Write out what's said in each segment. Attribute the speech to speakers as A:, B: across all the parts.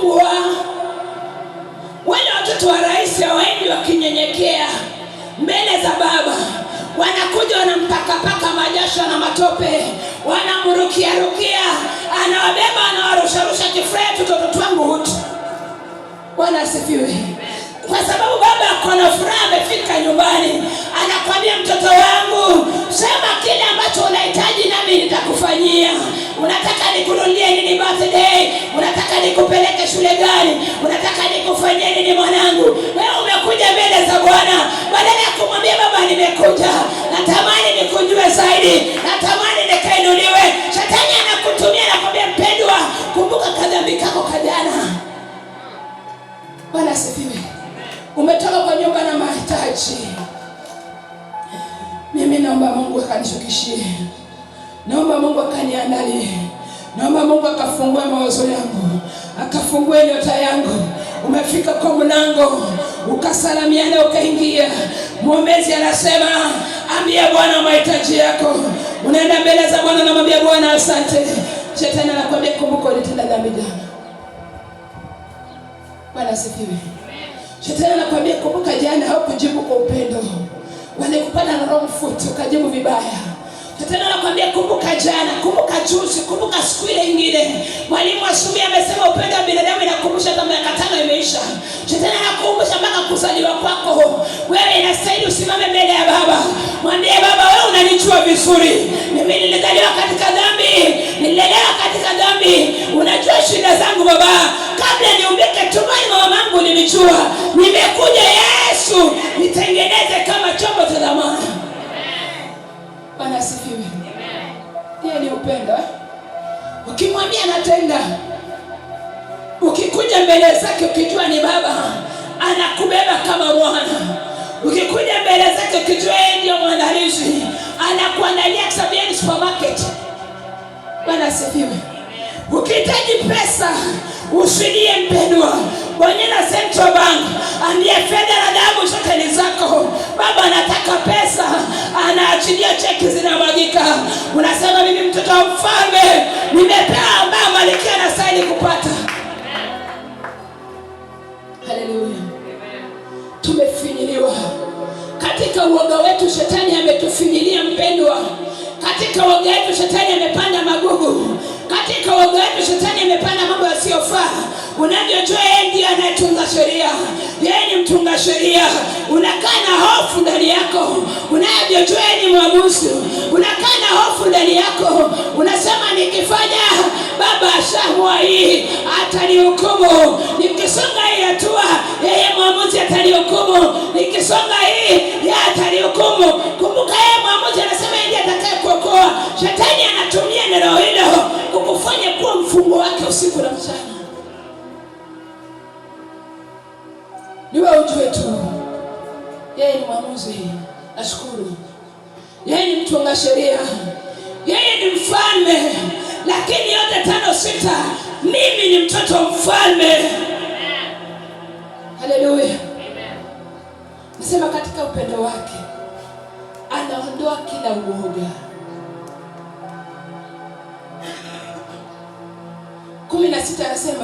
A: wamefungwa. Wale watoto wa rais hawaendi wakinyenyekea mbele za baba, wanakuja wanampakapaka majasho na matope, wanamrukia, anawabeba, anawarusharusha kifretu toto wangu hutu. Bwana asifiwe. Kwa sababu baba ako na furaha, amefika nyumbani, anakwambia mtoto wangu, sema kile ambacho unahitaji nami nitakufanyia. Unataka nikununulie nini birthday? Unataka nikupeleke shule gani? Unataka nikufanyie nini mwanangu? Wewe umekuja mbele za Bwana, badala ya kumwambia baba nimekuja, natamani nikujue zaidi, natamani nikainuliwe. Shetani anakutumia na kwambia mpendwa, kumbuka kadhambi kako kajana. Bwana asifiwe. Umetoka kwa nyumba na mahitaji. Mimi naomba Mungu akanishukishie. Naomba Mungu akaniandalie. Naomba Mungu akafungue mawazo yangu, akafungue nyota yangu. Umefika kwa mlango, ukasalamiana, ukaingia. Mwombezi anasema, ambia Bwana mahitaji yako. Unaenda mbele za Bwana na mwambia Bwana asante. Shetani anakuambia kumbuka ulitenda dhambi jana. Bwana asifiwe. Shetani anakuambia kumbuka jana haukujibu kwa upendo, walikupanda na roho mfuti ukajibu vibaya. Shetani anakuambia kumbuka jana, kumbuka juzi, kumbuka siku ile nyingine. Mwalimu asubuhi amesema upendo wa binadamu inakumbusha kama miaka 5 imeisha. Shetani anakukumbusha mpaka kuzaliwa kwako. Wewe inastahili usimame mbele ya baba, mwambie baba, wewe unanijua vizuri, mimi nilizaliwa katika dhambi, nililelewa katika dhambi. Unajua shida zangu baba, kabla niumbike tumboni mwa mamangu nilijua. Nimekuja Yesu, nitengeneze kama chombo cha thamani. Bwana asifiwe. Yeye ni upendo. Ukimwambia anatenda. Ukikuja mbele zake ukijua ni baba, anakubeba kama mwana. Ukikuja mbele zake ukijua yeye ndio mwandalizi, anakuandalia kusabia supermarket. Bwana asifiwe. Ukihitaji pesa, usidie mpendwa, bonyeza Central Bank, ambia fedha na dhahabu zote ni zako. Baba anataka pesa, anaachilia cheki zinamwagika. Unasema mimi mtoto wa mfalme, nimepewa ambaye malkia anastahili kupata. Haleluya. Tumefinyiliwa. Katika uoga wetu shetani ametufinyilia mpendwa. Katika uoga wetu shetani amepanda magugu. Katika uoga wetu shetani amepanda mambo yasiyofaa. Unavyojua yeye ndiye anayetunga sheria, yeye ni mtunga sheria, unakaa na hofu ndani yako. Unavyojua yeye ni mwamuzi, unakaa na hofu ndani yako. Unasema nikifanya baba ashamua hii atanihukumu, nikisonga hii hatua yeye mwamuzi atanihukumu, nikisonga hii yeye atanihukumu. Kumbuka yeye mwamuzi anasema yeye ndiye atakayekuokoa. Shetani anatumia neno hilo kukufanya kuwa mfungo wake usiku na mchana. Niwe ujue tu yeye ni mwamuzi. Nashukuru yeye ni mtunga sheria, yeye ni mfalme. Lakini yote 5-6, mimi ni mtoto wa mfalme. Haleluya. Nasema katika upendo wake anaondoa kila uoga. 16 anasema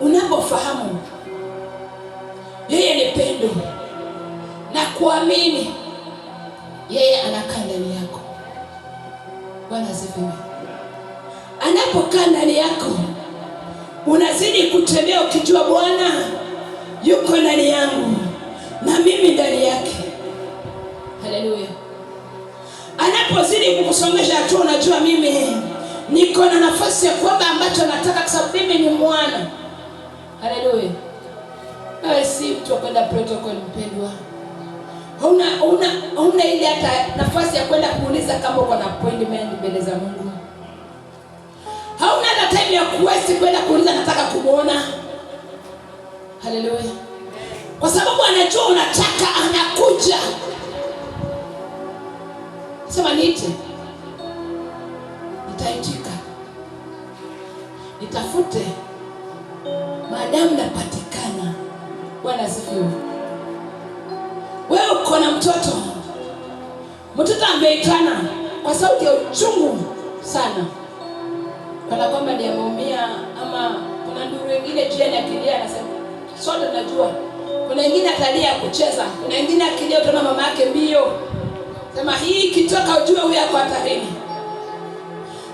A: unapofahamu yeye ni pendo na kuamini, yeye anakaa ndani yako. Bwana asifiwe. Anapokaa ndani yako, unazidi kutembea ukijua Bwana yuko ndani yangu na mimi ndani yake. Haleluya. Anapozidi kukusongesha hatua, unajua mimi niko na nafasi ya kwamba ambacho nataka, kwa sababu mimi ni mwana. Haleluya. Wewe si mtu kwenda protocol mpendwa. Una ile hata nafasi ya kwenda kuuliza kama uko na appointment mbele za Mungu. Hauna hata time ya kuwezi kwenda kuuliza nataka kumuona. Haleluya. Kwa sababu anajua unataka, anakuja. Sema niite. Nitaitika. Nitafute. Maadamu napatikana. Bwana asifiwe. Wewe uko na mtoto ameitana kwa sauti ya uchungu sana, kana kwamba ndiye ameumia ama Kuna ndugu wengine jiani akilia anasema, sote tunajua. Kuna wengine atalia kucheza, kuna wengine akilia utaona mama yake mbio. Sema hii kitoka ujue huyu yako hatarini.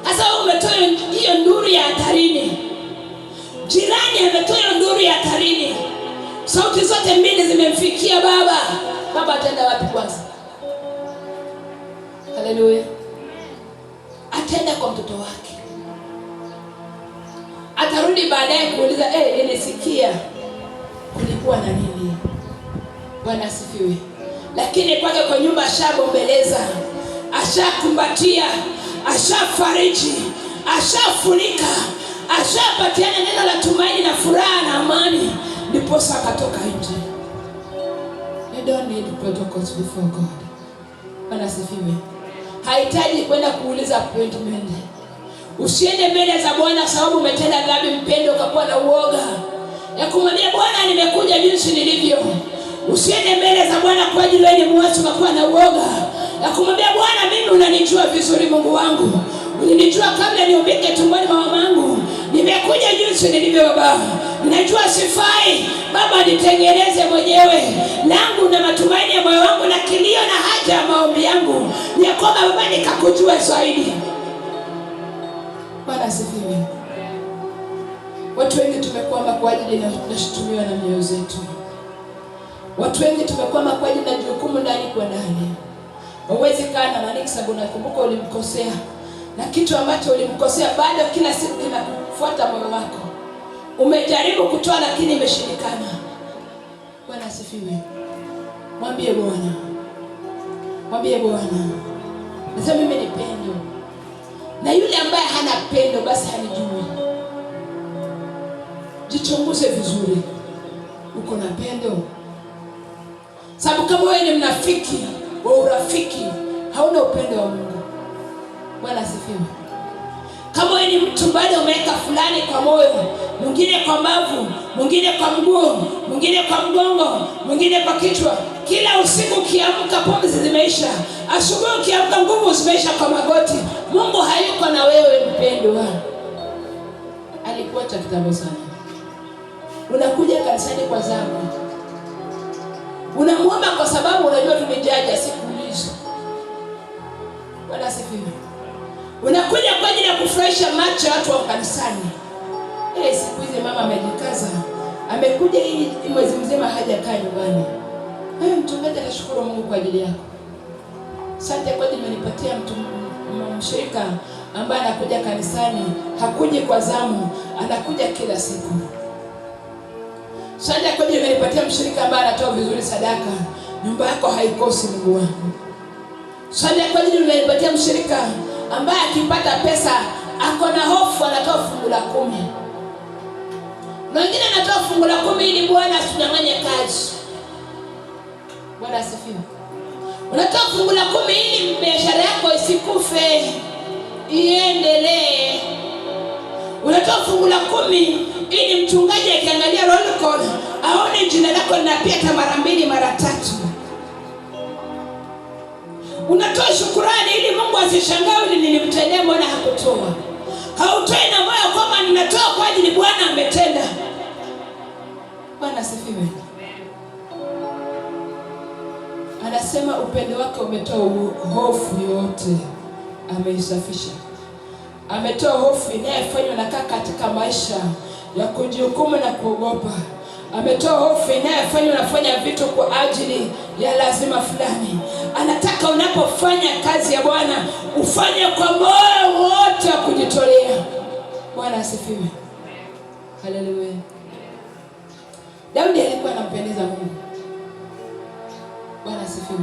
A: Sasa wewe umetoa hiyo nduru ya hatarini. Jirani ametoa hiyo nduru ya hatarini. Sauti zote mbili zimemfikia baba. Baba ataenda wapi kwanza? Haleluya. Ataenda kwa mtoto wake. Atarudi baadaye kuuliza, nilisikia kulikuwa na nini? Bwana asifiwe. Lakini kwake kwa nyumba ashabombeleza, ashakumbatia, ashafariji, ashafunika, ashapatiana neno la tumaini na furaha na amani, ndipo sasa akatoka nje. You don't need protocols before God. Bwana asifiwe. Hahitaji kwenda kuuliza appointment. Usiende mbele za Bwana sababu umetenda dhambi mpendo ukakuwa na uoga ya kumwambia Bwana nimekuja jinsi nilivyo. Usiende mbele za Bwana kwa ajili wewe ni muasi ukakuwa na uoga ya kumwambia Bwana mimi unanijua vizuri Mungu wangu. Ulinijua kabla niumbike tumboni mwa mamangu. Nimekuja jinsi nilivyo baba. Ninajua sifai. Baba nitengeneze mwenyewe. Langu na matumaini ya moyo wangu na kilio na haja ya maombi yangu ni kwamba baba nikakujua zaidi. Bwana asifiwe. Watu wengi tumekwama kwa ajili ya tunashutumiwa na mioyo zetu. Watu wengi tumekwama kwa ajili ya jukumu ndani kwa ndani. Huwezi kana na nini sababu nakumbuka ulimkosea. Na kitu ambacho ulimkosea bado kila siku kinakufuata moyo wako. Umejaribu kutoa lakini imeshindikana. Bwana asifiwe. Mwambie Bwana. Mwambie Bwana. Nasema mimi ni pendo. Na yule ambaye hana pendo basi hanijui. Jichunguze vizuri. Uko na pendo? Sababu kama wewe ni mnafiki wa urafiki, hauna upendo wa Mungu. Bwana asifiwe. Kama wewe ni mtu bado umeweka fulani kwa moyo, mwingine kwa mbavu, mwingine kwa mguu, mwingine kwa mgongo, mwingine kwa kichwa, kila usiku ukiamka pumzi zimeisha, asubuhi ukiamka nguvu zimeisha kwa magoti, Mungu hayuko na wewe mpendwa. Alikuacha kitambo sana. Unakuja kanisani kwa zamu. Unamuomba kwa sababu unajua tumejaja siku hizo. Bwana asifiwe. Unakuja kwa ajili ya kufurahisha macho ya watu wa kanisani. Siku hizi mama amejikaza. Amekuja hii mwezi mzima hajakaa nyumbani. Mchungaji anashukuru Mungu kwa ajili yako. Asante kwa ajili umenipatia mshirika ambaye anakuja kanisani, hakuji kwa zamu, anakuja kila siku. Asante kwa ajili umenipatia mshirika ambaye anatoa vizuri sadaka, nyumba yako haikosi Mungu wangu. Asante kwa ajili umenipatia mshirika ambaye akipata pesa ako na hofu anatoa fungu la 10. Na wengine anatoa fungu la 10 ili Bwana asinyang'anye kazi. Bwana asifiwe. Unatoa fungu la 10 ili biashara yako isikufe, iendelee. Unatoa fungu la 10 ili mchungaji akiangalia roll call aone jina lako linapita mara 2 mara 3. Unatoa shukrani ili Mungu asishangae nilimtendea Bwana hakutoa. Hautoi na moyo kwamba ninatoa kwa ajili Bwana ametenda. Bwana asifiwe. Anasema upendo wake umetoa hofu yote, ameisafisha. Ametoa hofu inayofanywa na katika maisha ya kujihukumu na kuogopa. Ametoa hofu inayofanywa unafanya vitu kwa ajili ya lazima fulani. Anataka unapofanya kazi ya Bwana ufanye kwa moyo wote wa kujitolea. Bwana asifiwe. Haleluya. Daudi alikuwa anampendeza Mungu. Bwana asifiwe.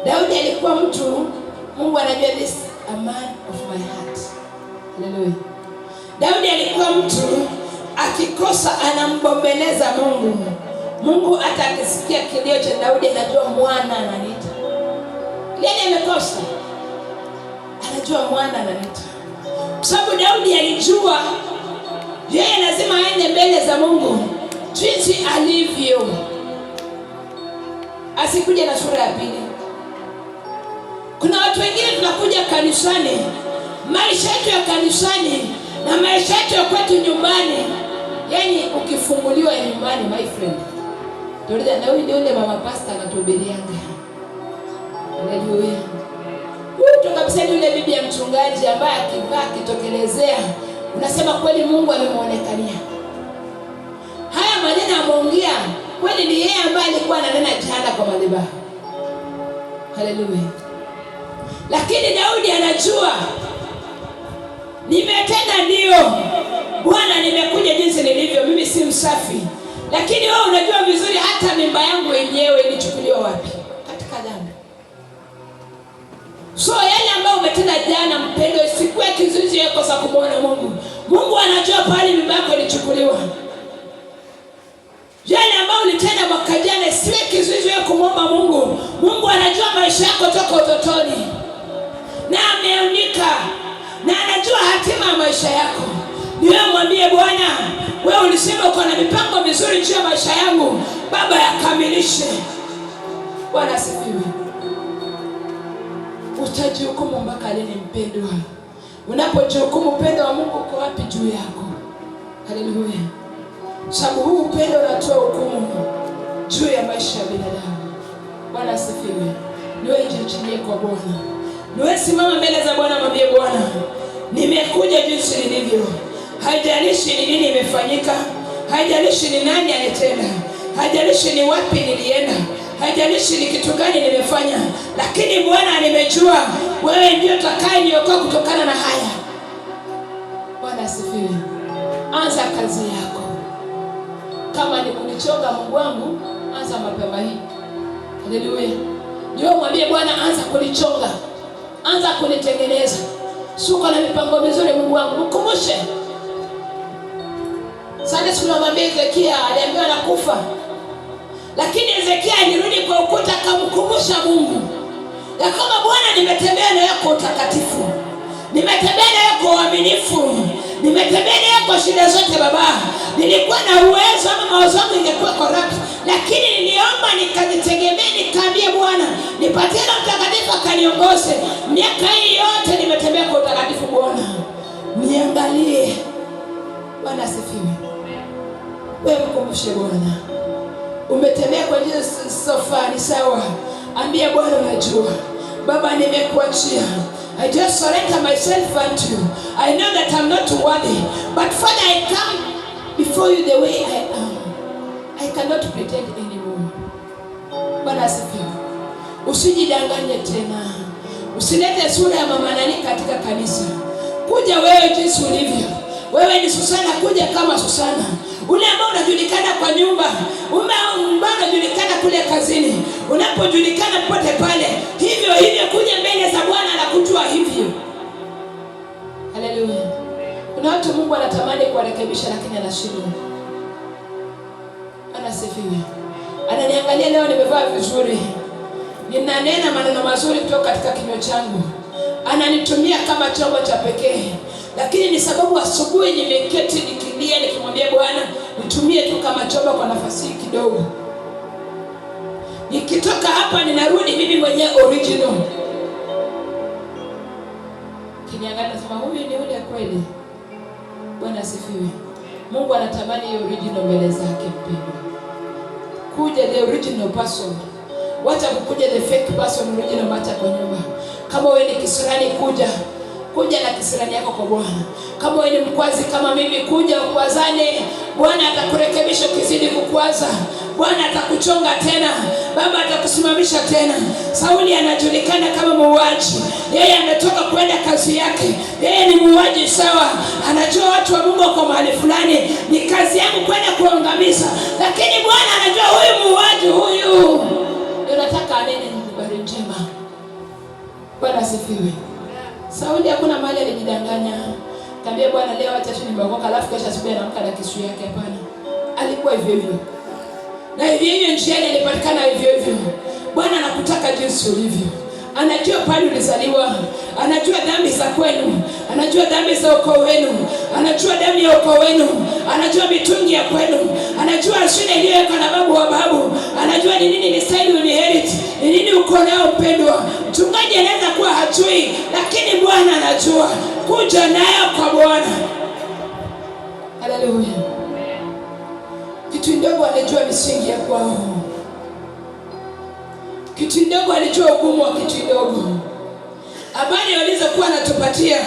A: Daudi alikuwa mtu Mungu anajua this a man of my heart. Haleluya. Daudi alikuwa mtu akikosa anambombeleza Mungu. Mungu hata akisikia kilio cha Daudi anajua mwana ananiita. Yeye amekosa, anajua mwana ananiita. Kwa sababu Daudi alijua yeye lazima aende mbele za Mungu jinsi alivyo. Asikuje na sura ya pili. Kuna watu wengine tunakuja kanisani, maisha yetu ya kanisani na maisha yetu ya kwetu nyumbani Yaani ukifunguliwa nyumbani, my friend. Ndio na huyu ndio mama pastor anatubirianga. Haleluya. Huyu kabisa ni yule bibi ya mchungaji ambaye akivaa kitokelezea unasema kweli Mungu amemuonekania. Haya maneno ameongea kweli ni yeye ambaye alikuwa ananena jana kwa madhabahu. Haleluya. Lakini Daudi anajua nimetenda ndio. Bwana nimekuja jinsi nilivyo, mimi si msafi. Lakini wewe unajua vizuri hata mimba yangu yenyewe ilichukuliwa wapi? Katika dhambi. So yale ambayo umetenda jana mpendo, isikuwe kizuizi yako za kumwona Mungu. Mungu anajua pale mimba yako ilichukuliwa. Yale ambayo ulitenda mwaka jana isiwe kizuizi yako kumwomba Mungu. Mungu anajua maisha yako toka utotoni. Na ameandika na anajua hatima ya maisha yako. Niwe mwambie Bwana, wewe ulisema uko na mipango mizuri juu ya maisha yangu. Baba yakamilishe. Bwana asifiwe. Utajihukumu mpaka lini mpendwa? Unapojihukumu upendo wa Mungu uko wapi juu yako? Haleluya. Sababu huu upendo unatoa hukumu juu ya maisha ya binadamu. Bwana asifiwe. Niwe jichinie kwa Bwana. Niwe simama mbele za Bwana, mwambie Bwana, nimekuja jinsi nilivyo. Haijalishi ni nini imefanyika, haijalishi ni nani alitenda, haijalishi ni wapi nilienda, haijalishi ni kitu gani nimefanya, lakini Bwana nimejua wewe ndio utakayeniokoa kutokana na haya. Bwana asifiwe. Anza kazi yako. Kama ni kunichonga Mungu wangu, anza mapema hii. Haleluya. Ndio mwambie Bwana, anza kunichonga. Anza kunitengeneza. Suko na mipango mizuri Mungu wangu, mkumbushe. Sasa tunamwambia Ezekia aliambiwa anakufa. Lakini Ezekia alirudi kwa ukuta akamkumbusha Mungu. Ya kama Bwana nimetembea na yako utakatifu. Nimetembea na yako uaminifu. Nimetembea na yako shida zote baba. Nilikuwa na uwezo ama mawazo yangu ingekuwa corrupt. Lakini niliomba nikajitegemea nikaambia Bwana, nipatie na mtakatifu akaniongoze. Miaka hii yote nimetembea kwa utakatifu Bwana. Niangalie. Bwana asifiwe. Wewe mkumbushe Bwana. Umetembea kwa njia safari sawa. Ambia Bwana unajua. Baba nimekuachia. I just surrender myself unto you. I know that I'm not worthy. But Father, I come before you the way I am. I cannot pretend anymore. Bwana asifiwe. Usijidanganye tena. Usilete sura ya mama nani katika kanisa. Kuja wewe jinsi ulivyo. Wewe ni Susana, kuja kama Susana. Ule ambao unajulikana kwa nyumba, ambao unajulikana kule kazini, unapojulikana pote pale, hivyo hivyo kuja mbele za Bwana na kujua hivyo. Haleluya. Kuna watu Mungu anatamani kuwarekebisha lakini anashindwa. Anasifiwe. Ananiangalia leo nimevaa vizuri. Ninanena maneno mazuri kutoka katika kinywa changu. Ananitumia kama chombo cha pekee. Lakini ni sababu asubuhi nimeketi nikilia nikimwambia Bwana, nitumie tu kama chombo kwa nafasi kidogo. Nikitoka hapa ninarudi mimi mwenyewe original. Kiniangalia nasema huyu ni yule kweli. Bwana asifiwe. Mungu anatamani hiyo original mbele zake mpendwa. Kuja the original person. Wacha kukuja the fake person, original macha kwa nyumba. Kama wewe ni kisirani kuja na kisirani yako kwa Bwana. Kama wewe ni mkwazi kama mimi, kuja ukwazane. Bwana atakurekebisha ukizidi kukwaza. Bwana atakuchonga tena. Baba atakusimamisha tena. Sauli anajulikana kama muuaji. Yeye ametoka kwenda kazi yake. Yeye ni muuaji sawa. Anajua watu wa Mungu wako mahali fulani. Ni kazi yangu kwenda kuangamiza. Lakini Bwana anajua huyu muuaji huyu. Ndio nataka anene habari njema. Bwana asifiwe. Sauli hakuna mahali alijidanganya. Kaambia Bwana leo acha tu nimeokoka alafu kesho asubuhi anaamka na kisu yake, hapana. Alikuwa hivyo hivyo. Na hivyo njiani alipatikana hivyo hivyo. Bwana anakutaka jinsi ulivyo. Anajua pale ulizaliwa, anajua dhambi za kwenu, anajua dhambi za ukoo wenu, anajua damu ya ukoo wenu, anajua mitungi ya kwenu, anajua shida iliyowekwa na babu wa babu, anajua ni nini ni style inherit, ni nini uko nao mpendwa. Mchungaji anaweza kuwa hajui, lakini Bwana anajua. Kuja nayo kwa Bwana. Haleluya. walijua misingi ya kwao. Kitu kidogo alijua ugumu wa kitu kidogo. Habari walizokuwa anatupatia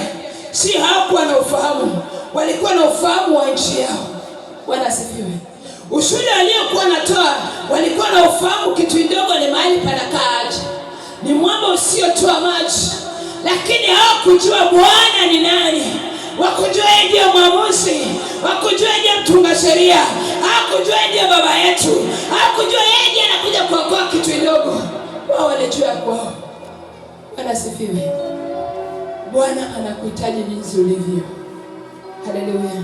A: si hawakuwa na ufahamu, walikuwa na ufahamu wa nchi yao. Bwana asifiwe. Ushuhuda waliokuwa natoa walikuwa na ufahamu kitu kidogo ni mahali panakaa aje, ni mwamba usiotoa maji. Lakini hawakujua Bwana ni nani, wakujua yeye ndiye mwamuzi, wakujua yeye ndiye mtunga sheria, hawakujua yeye ndiye baba yetu, hawakujua yeye ndiye anakuja kuokoa kitu kidogo. Wao walijua kwao. Bwana asifiwe. Bwana anakuhitaji jinsi ulivyo. Haleluya.